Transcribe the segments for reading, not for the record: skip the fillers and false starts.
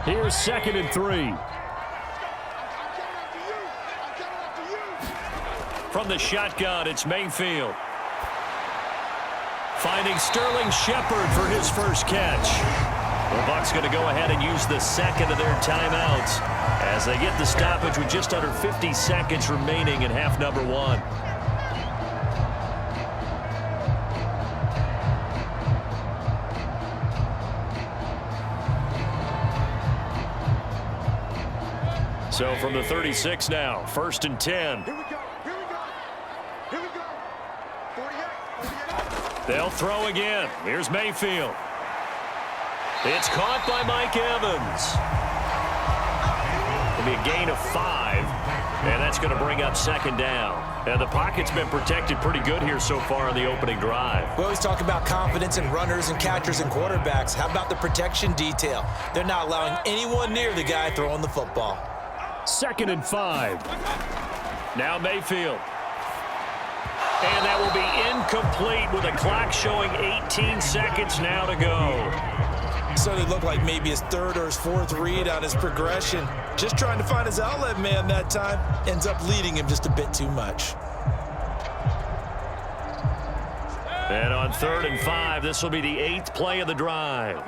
Here's 2nd and 3. From the shotgun, it's Mayfield. Finding Sterling Shepard for his first catch. The Bucs going to go ahead and use the second of their timeouts as they get the stoppage with just under 50 seconds remaining in half number 1. So from the 36 now, 1st and 10. Here we go. Here we go. 48. They'll throw again. Here's Mayfield. It's caught by Mike Evans. It'll be a gain of 5, and that's going to bring up 2nd down. And the pocket's been protected pretty good here so far in the opening drive. We always talk about confidence in runners and catchers and quarterbacks. How about the protection detail? They're not allowing anyone near the guy throwing the football. 2nd and 5. Now Mayfield. And that will be incomplete with a clock showing 18 seconds now to go. So it looked like maybe his 3rd or his 4th read on his progression. Just trying to find his outlet man that time. Ends up leading him just a bit too much. And on 3rd and 5, this will be the 8th play of the drive.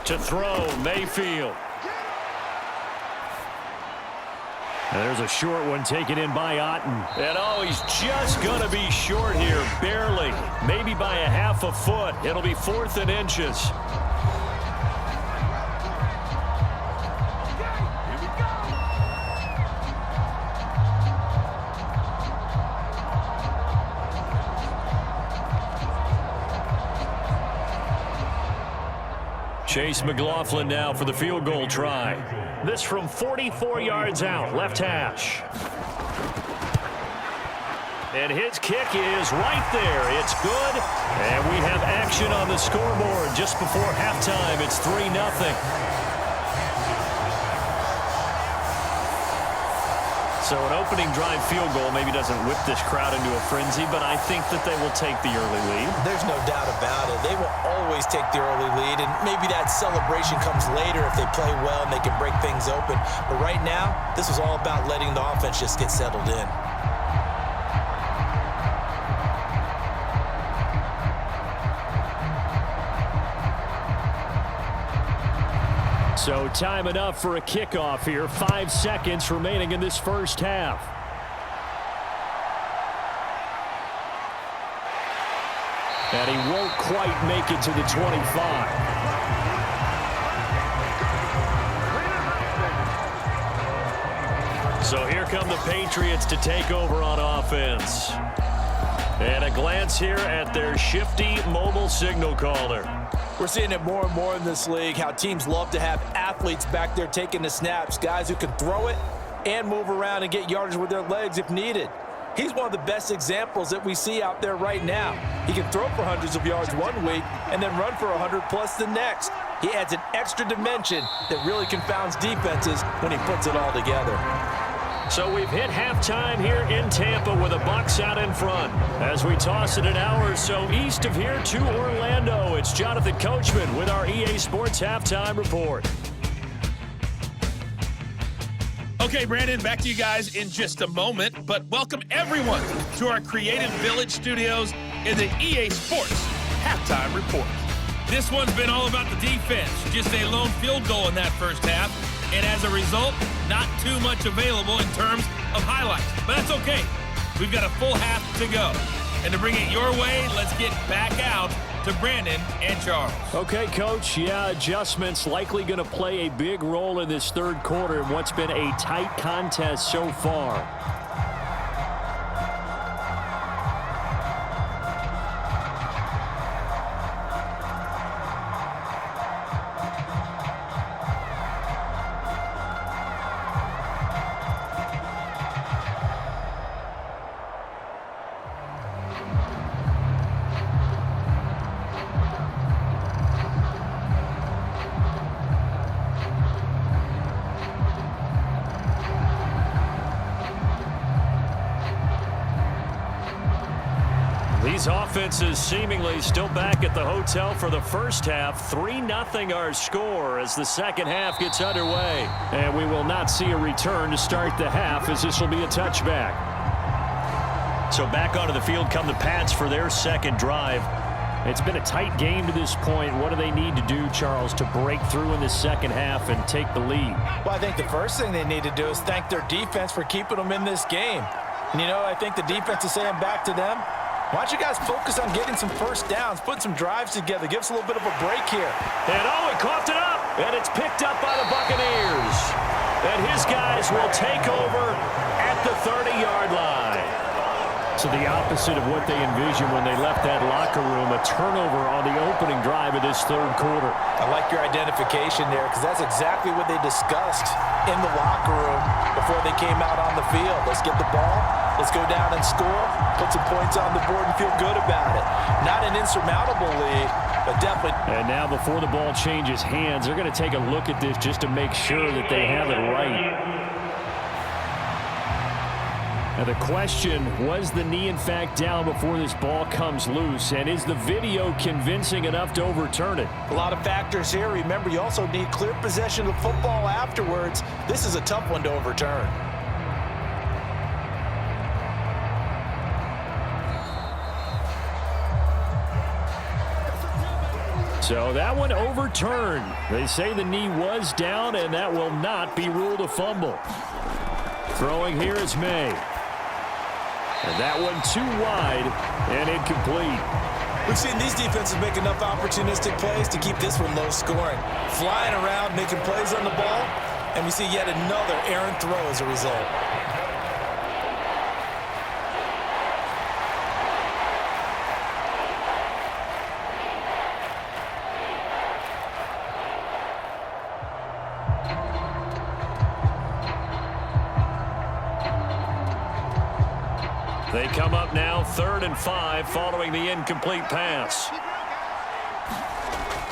To throw, Mayfield. And there's a short one taken in by Otten. And oh, he's just going to be short here, barely. Maybe by a half a foot. It'll be 4th and inches. Chase McLaughlin now for the field goal try. This from 44 yards out, left hash. And his kick is right there. It's good. And we have action on the scoreboard just before halftime. It's 3-0. So an opening drive field goal maybe doesn't whip this crowd into a frenzy, but I think that they will take the early lead. There's no doubt about it. They will always take the early lead, and maybe that celebration comes later if they play well and they can break things open. But right now, this was all about letting the offense just get settled in. So time enough for a kickoff here. 5 seconds remaining in this first half. And he won't quite make it to the 25. So here come the Patriots to take over on offense. And a glance here at their shifty mobile signal caller. We're seeing it more and more in this league, how teams love to have athletes back there taking the snaps, guys who can throw it and move around and get yardage with their legs if needed. He's one of the best examples that we see out there right now. He can throw for hundreds of yards one week and then run for 100+ the next. He adds an extra dimension that really confounds defenses when he puts it all together. So we've hit halftime here in Tampa with the Bucs out in front. As we toss it an hour or so east of here to Orlando, it's Jonathan Coachman with our EA Sports Halftime Report. Okay, Brandon, back to you guys in just a moment, but welcome everyone to our Creative Village studios in the EA Sports Halftime Report. This one's been all about the defense, just a lone field goal in that first half, and as a result, not too much available in terms of highlights, but that's okay. We've got a full half to go, and to bring it your way, let's get back out to Brandon and Charles. Okay, Coach. Yeah, adjustments likely going to play a big role in this third quarter in what's been a tight contest so far. offenses seemingly still back at the hotel for the first half. 3-0 our score as the second half gets underway. And we will not see a return to start the half, as this will be a touchback. So back onto the field come the Pats for their second drive. It's been a tight game to this point. What do they need to do, Charles, to break through in the second half and take the lead? Well, I think the first thing they need to do is thank their defense for keeping them in this game. And, you know, I think the defense is saying back to them, why don't you guys focus on getting some first downs, put some drives together, give us a little bit of a break here. And he coughed it up, and it's picked up by the Buccaneers. And his guys will take over at the 30-yard line. So the opposite of what they envisioned when they left that locker room, a turnover on the opening drive of this third quarter. I like your identification there, because that's exactly what they discussed in the locker room before they came out on the field. Let's get the ball, let's go down and score, put some points on the board and feel good about it. Not an insurmountable lead, but definitely. And now before the ball changes hands, they're going to take a look at this just to make sure that they have it right. Now the question, was the knee in fact down before this ball comes loose? And is the video convincing enough to overturn it? A lot of factors here. Remember, you also need clear possession of the football afterwards. This is a tough one to overturn. So that one overturned. They say the knee was down, and that will not be ruled a fumble. Throwing here is May. And that one too wide and incomplete. We've seen these defenses make enough opportunistic plays to keep this one low scoring. Flying around, making plays on the ball, and we see yet another errant throw as a result. They come up now 3rd and 5 following the incomplete pass.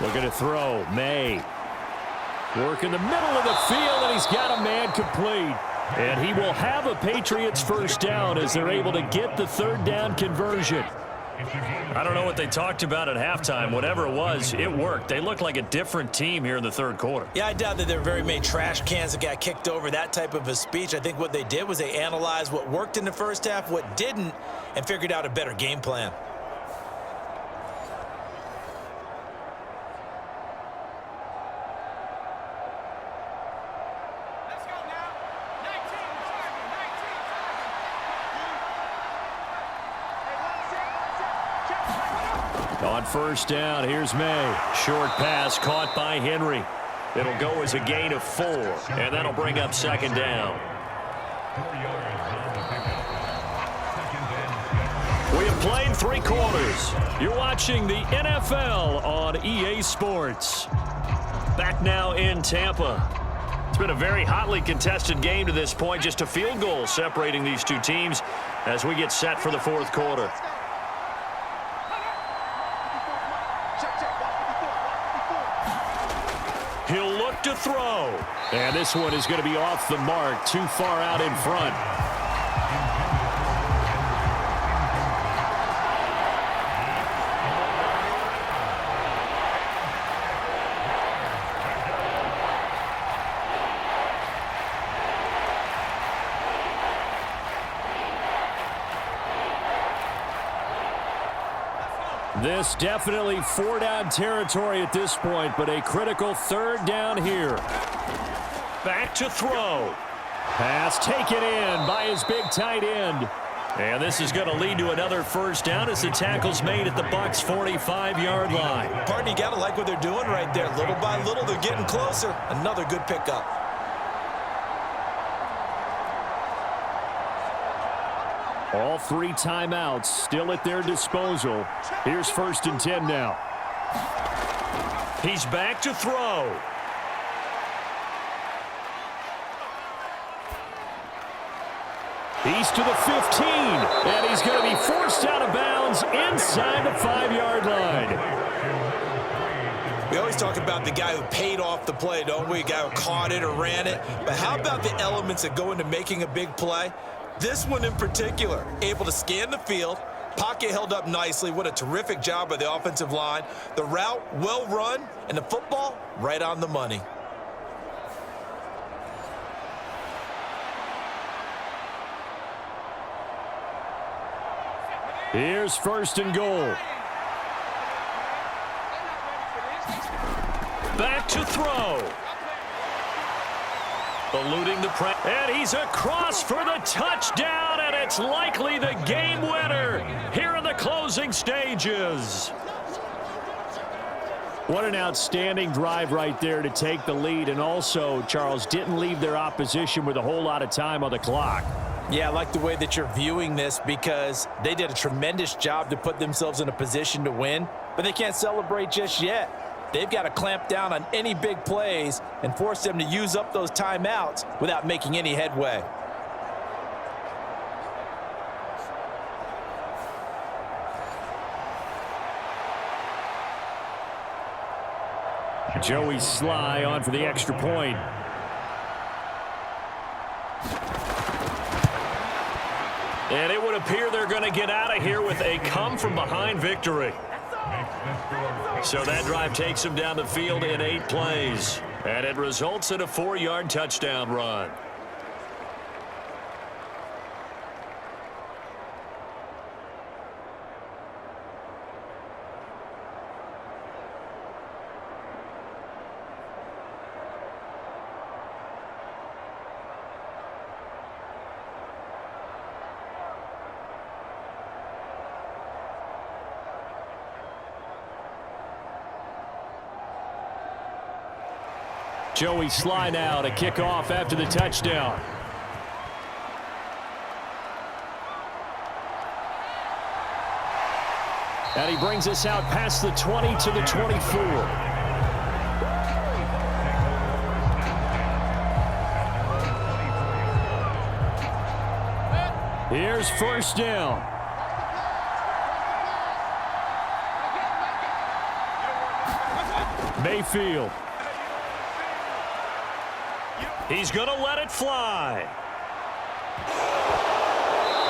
Looking to throw. May. Work in the middle of the field, and he's got a man complete. And he will have a Patriots first down as they're able to get the third down conversion. I don't know what they talked about at halftime. Whatever it was, it worked. They looked like a different team here in the third quarter. Yeah, I doubt that there were very many trash cans that got kicked over, that type of a speech. I think what they did was they analyzed what worked in the first half, what didn't, and figured out a better game plan. On first down, here's May. Short pass caught by Henry. It'll go as a gain of 4, and that'll bring up second down. We have played 3 quarters. You're watching the NFL on EA Sports. Back now in Tampa. It's been a very hotly contested game to this point. Just a field goal separating these two teams as we get set for the fourth quarter. He'll look to throw. And this one is going to be off the mark, too far out in front. This definitely 4-down territory at this point, but a critical third down here. Back to throw. Pass taken in by his big tight end. And this is going to lead to another first down as the tackle's made at the Bucs' 45-yard line. Pardon, you got to like what they're doing right there. Little by little, they're getting closer. Another good pickup. All 3 timeouts still at their disposal. Here's 1st and 10 now. He's back to throw. He's to the 15, and he's going to be forced out of bounds inside the 5-yard line. We always talk about the guy who paid off the play, don't we? A guy who caught it or ran it. But how about the elements that go into making a big play? This one in particular, able to scan the field, Pocket held up nicely. What a terrific job by the offensive line. The route, well run, and the football, right on the money. Here's first and goal. Back to throw. Eluding the press. And he's across for the touchdown, and it's likely the game winner here in the closing stages. What an outstanding drive right there to take the lead, and also, Charles, didn't leave their opposition with a whole lot of time on the clock. Yeah, I like the way that you're viewing this because they did a tremendous job to put themselves in a position to win, but they can't celebrate just yet. They've got to clamp down on any big plays and force them to use up those timeouts without making any headway. Joey Sly on for the extra point. And it would appear they're going to get out of here with a come-from-behind victory. So that drive takes them down the field in 8 plays. And it results in a 4-yard touchdown run. Joey Sly now to kick off after the touchdown. And he brings us out past the 20 to the 24. Here's first down. Mayfield. He's going to let it fly.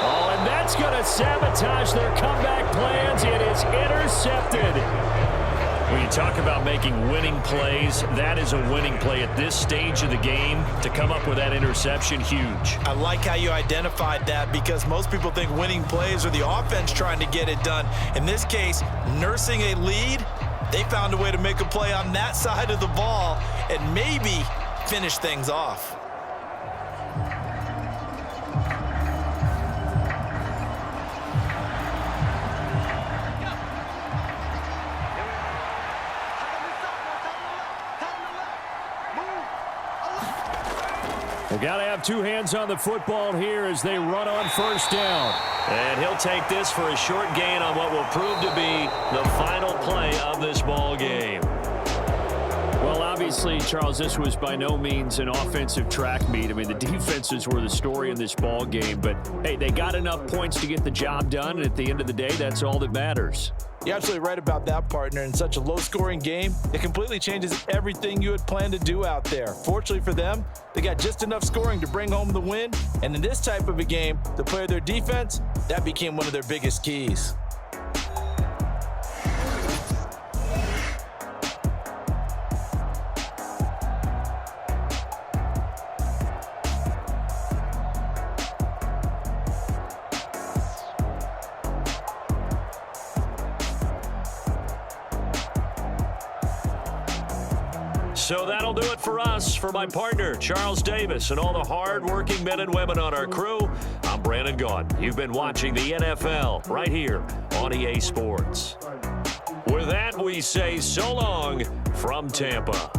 Oh, and that's going to sabotage their comeback plans. It is intercepted. When you talk about making winning plays, that is a winning play at this stage of the game. To come up with that interception, huge. I like how you identified that because most people think winning plays are the offense trying to get it done. In this case, nursing a lead, they found a way to make a play on that side of the ball and maybe finish things off. They got to have 2 hands on the football here as they run on first down. And he'll take this for a short gain on what will prove to be the final play of this ball game. Well, obviously, Charles, this was by no means an offensive track meet. I mean, the defenses were the story in this ball game. But, hey, they got enough points to get the job done. And at the end of the day, that's all that matters. You're absolutely right about that, partner. In such a low-scoring game, it completely changes everything you had planned to do out there. Fortunately for them, they got just enough scoring to bring home the win. And in this type of a game, to play their defense, that became one of their biggest keys. So that'll do it for us. For my partner, Charles Davis, and all the hard-working men and women on our crew, I'm Brandon Gaudin. You've been watching the NFL right here on EA Sports. With that, we say so long from Tampa.